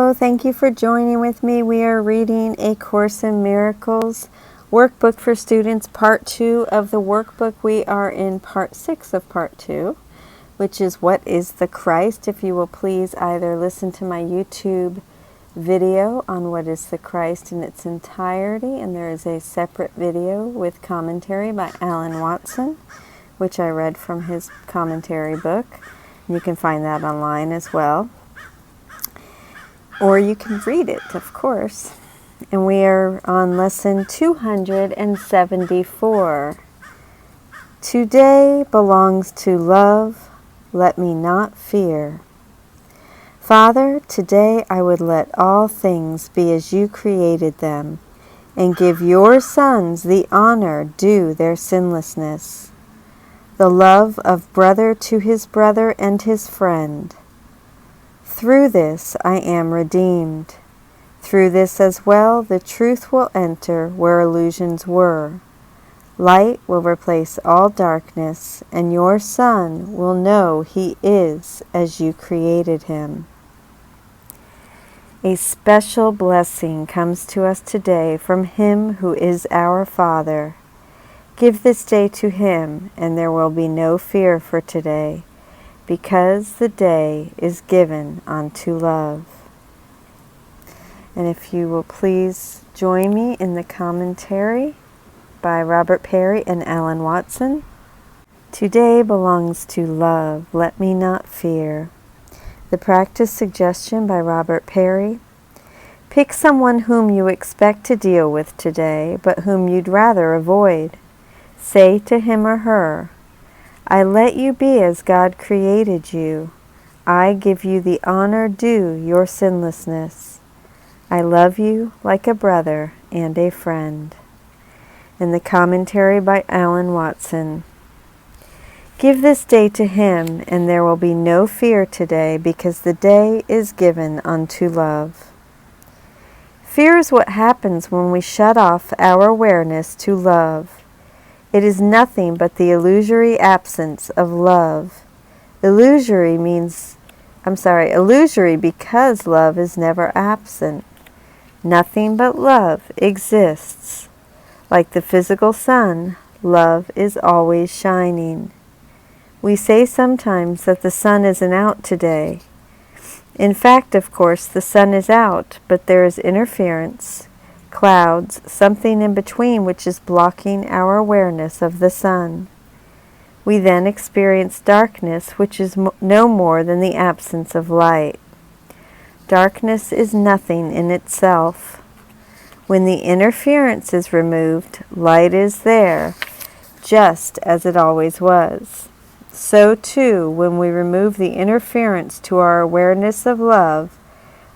Hello, thank you for joining with me. We are reading A Course in Miracles, Workbook for Students, Part 2 of the workbook. We are in Part 6 of Part 2, which is What is the Christ? If you will please either listen to my YouTube video on What is the Christ in its entirety, and there is a separate video with commentary by Alan Watson, which I read from his commentary book. You can find that online as well. Or you can read it, of course. And we are on lesson 274. Today belongs to love, let me not fear. Father, today I would let all things be as you created them, and give your sons the honor due their sinlessness, the love of brother to his brother and his friend. Through this I am redeemed. Through this as well the truth will enter where illusions were. Light will replace all darkness, and your Son will know he is as you created him. A special blessing comes to us today from him who is our Father. Give this day to him, and there will be no fear for today, because the day is given unto love. And if you will please join me in the commentary by Robert Perry and Alan Watson. Today belongs to love, let me not fear. The practice suggestion by Robert Perry. Pick someone whom you expect to deal with today, but whom you'd rather avoid. Say to him or her, I let you be as God created you. I give you the honor due your sinlessness. I love you like a brother and a friend. And the commentary by Alan Watson. Give this day to him, and there will be no fear today, because the day is given unto love. Fear is what happens when we shut off our awareness to love. It is nothing but the illusory absence of love. Illusory because love is never absent. Nothing but love exists. Like the physical sun, love is always shining. We say sometimes that the sun isn't out today. In fact, of course, the sun is out, but there is interference, clouds, something in between which is blocking our awareness of the sun. We then experience darkness, which is no more than the absence of light. Darkness is nothing in itself. When the interference is removed, light is there, just as it always was. So too, when we remove the interference to our awareness of love,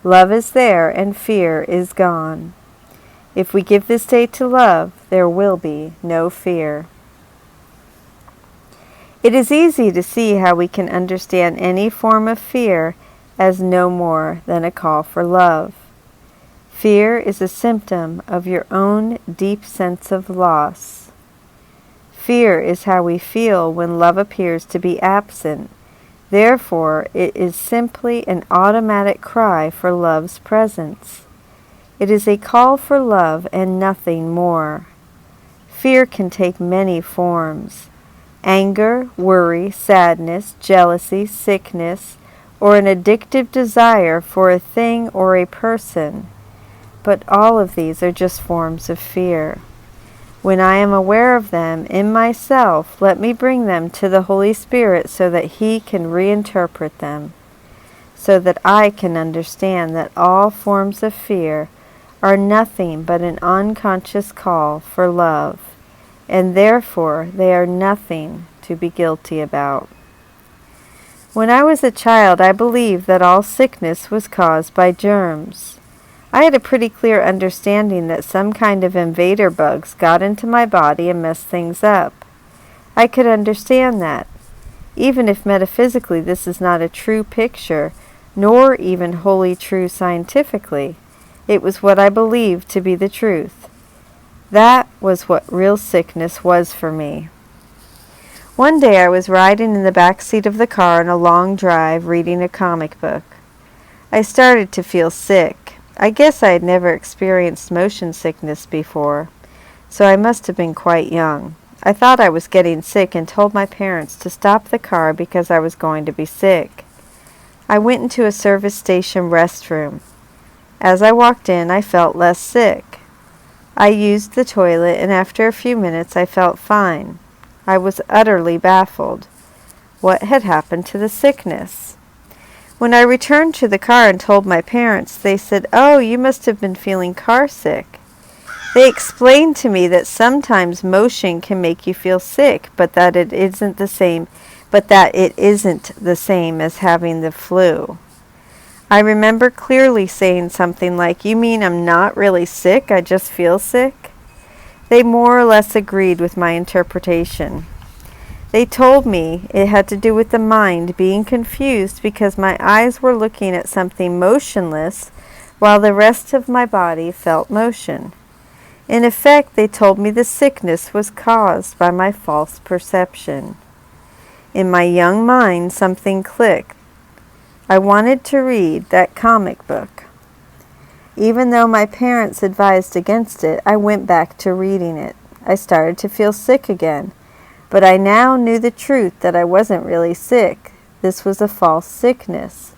love is there and fear is gone. If we give this day to love, there will be no fear. It is easy to see how we can understand any form of fear as no more than a call for love. Fear is a symptom of your own deep sense of loss. Fear is how we feel when love appears to be absent. Therefore, it is simply an automatic cry for love's presence. It is a call for love and nothing more. Fear can take many forms: anger, worry, sadness, jealousy, sickness, or an addictive desire for a thing or a person. But all of these are just forms of fear. When I am aware of them in myself, let me bring them to the Holy Spirit so that He can reinterpret them, so that I can understand that all forms of fear are nothing but an unconscious call for love, and therefore they are nothing to be guilty about. When I was a child, I believed that all sickness was caused by germs. I had a pretty clear understanding that some kind of invader bugs got into my body and messed things up. I could understand that, even if metaphysically this is not a true picture, nor even wholly true scientifically. It was what I believed to be the truth. That was what real sickness was for me. One day I was riding in the back seat of the car on a long drive reading a comic book. I started to feel sick. I guess I had never experienced motion sickness before, so I must have been quite young. I thought I was getting sick and told my parents to stop the car because I was going to be sick. I went into a service station restroom. As I walked in, I felt less sick. I used the toilet, and after a few minutes I felt fine. I was utterly baffled. What had happened to the sickness? When I returned to the car and told my parents, they said, "Oh, you must have been feeling car sick." They explained to me that sometimes motion can make you feel sick, but that it isn't the same as having the flu. I remember clearly saying something like, "You mean I'm not really sick, I just feel sick?" They more or less agreed with my interpretation. They told me it had to do with the mind being confused because my eyes were looking at something motionless while the rest of my body felt motion. In effect, they told me the sickness was caused by my false perception. In my young mind, something clicked. I wanted to read that comic book. Even though my parents advised against it, I went back to reading it. I started to feel sick again, but I now knew the truth that I wasn't really sick. This was a false sickness.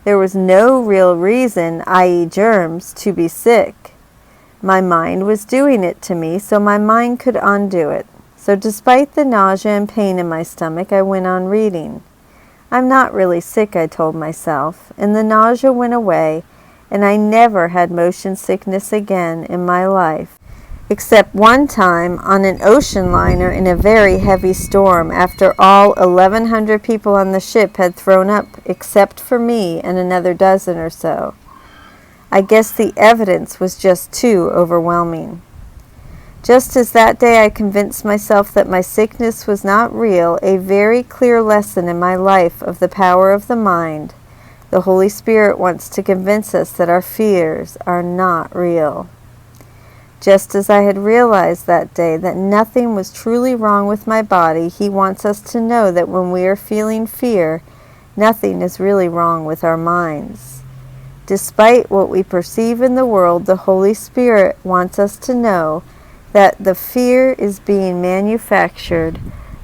There was no real reason, i.e. germs, to be sick. My mind was doing it to me, so my mind could undo it. So despite the nausea and pain in my stomach, I went on reading. I'm not really sick, I told myself, and the nausea went away, and I never had motion sickness again in my life, except one time on an ocean liner in a very heavy storm after all 1,100 people on the ship had thrown up except for me and another dozen or so. I guess the evidence was just too overwhelming. Just as that day I convinced myself that my sickness was not real, a very clear lesson in my life of the power of the mind, the Holy Spirit wants to convince us that our fears are not real. Just as I had realized that day that nothing was truly wrong with my body, He wants us to know that when we are feeling fear, nothing is really wrong with our minds. Despite what we perceive in the world, the Holy Spirit wants us to know that the fear is being manufactured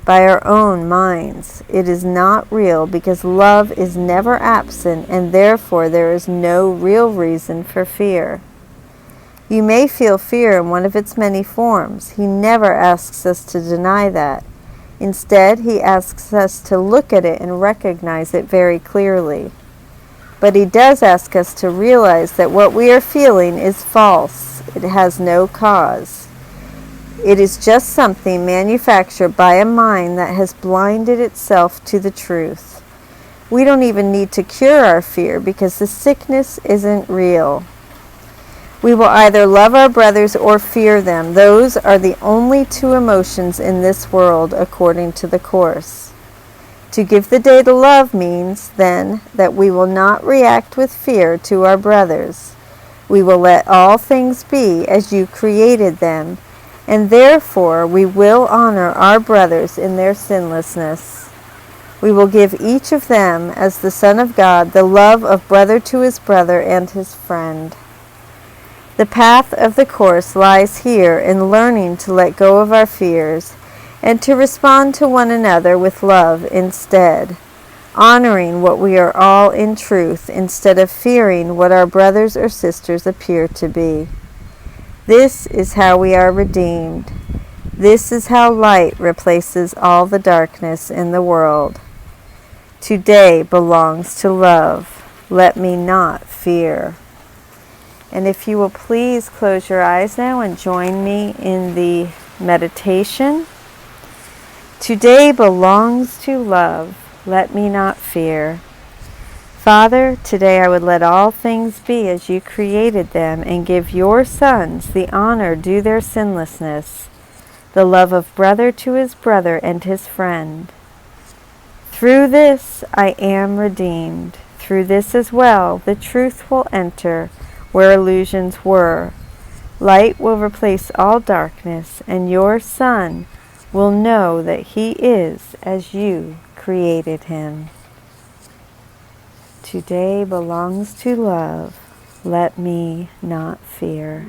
by our own minds. It is not real because love is never absent, and therefore there is no real reason for fear. You may feel fear in one of its many forms. He never asks us to deny that. Instead, He asks us to look at it and recognize it very clearly. But He does ask us to realize that what we are feeling is false. It has no cause. It is just something manufactured by a mind that has blinded itself to the truth. We don't even need to cure our fear because the sickness isn't real. We will either love our brothers or fear them. Those are the only two emotions in this world according to the Course. To give the day to love means, then, that we will not react with fear to our brothers. We will let all things be as you created them, and therefore we will honor our brothers in their sinlessness. We will give each of them, as the Son of God, the love of brother to his brother and his friend. The path of the Course lies here in learning to let go of our fears and to respond to one another with love instead, honoring what we are all in truth instead of fearing what our brothers or sisters appear to be. This is how we are redeemed. This is how light replaces all the darkness in the world. Today belongs to love. Let me not fear. And if you will please close your eyes now and join me in the meditation. Today belongs to love. Let me not fear. Father, today I would let all things be as you created them and give your sons the honor due their sinlessness, the love of brother to his brother and his friend. Through this I am redeemed. Through this as well the truth will enter where illusions were. Light will replace all darkness, and your Son will know that he is as you created him. Today belongs to love. Let me not fear.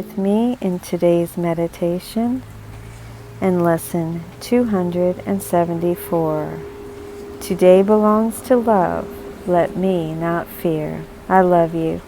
with me in today's meditation and lesson 274. Today belongs to love. Let me not fear. I love you.